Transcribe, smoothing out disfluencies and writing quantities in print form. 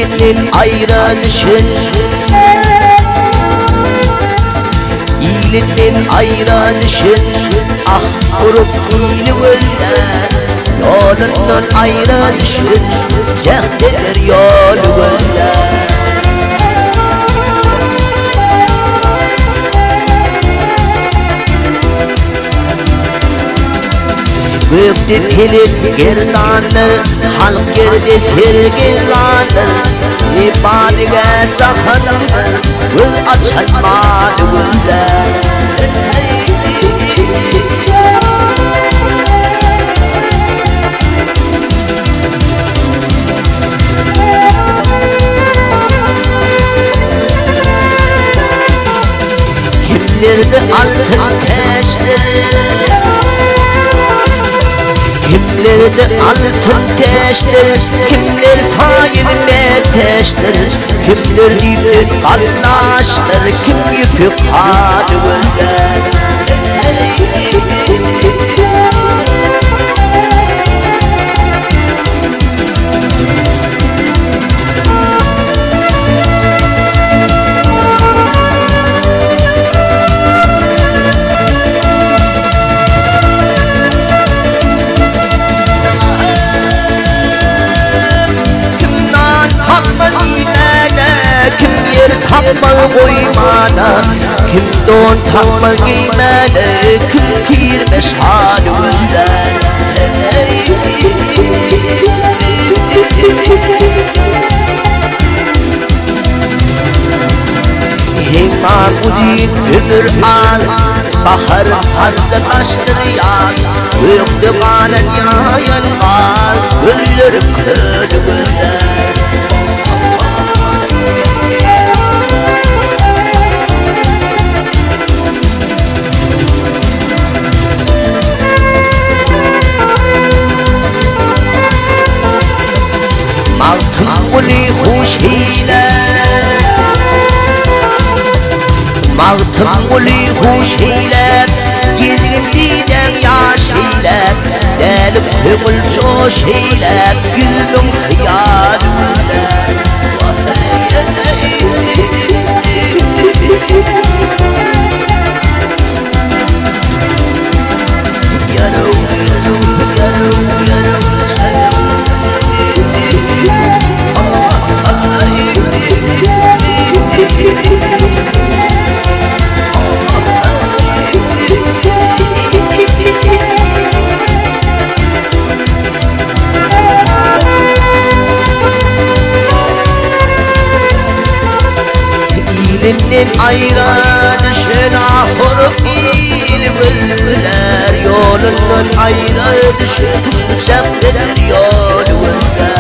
İyinin ayrı düşün, iyinin ayrı düşün. Ah kurup iyili gözler, yolundan ayrı düşün. Cehdedir yolu gözler. Gökte telip gerdanır, halk gerdi sergillanır. İbadige cahanır, göz açılmadı gözler. Kimlerdi altın teşler, kimlerdi altın teşler, kimler tayinle teşler, kimler yükü kallaşlar, kim yükü kadı gözler. Takma koymana, kim don takma giymene, kim girmez hali gözler. Heyman uzun ömür al, bahar harda taştır yal. Gökte kanen yayan kal, gözleri kör gözler. Maltım uli hoş ile, maltım uli hoş ile, gizgin didem yaş ile, delim hümül coş ile, gülüm hıyar güzel. Yarım yarım yarım yarım İyinin ayrı düşün, ahur iyil gözler. Yolundan ayrı düşün, cehdedir yolu gözler.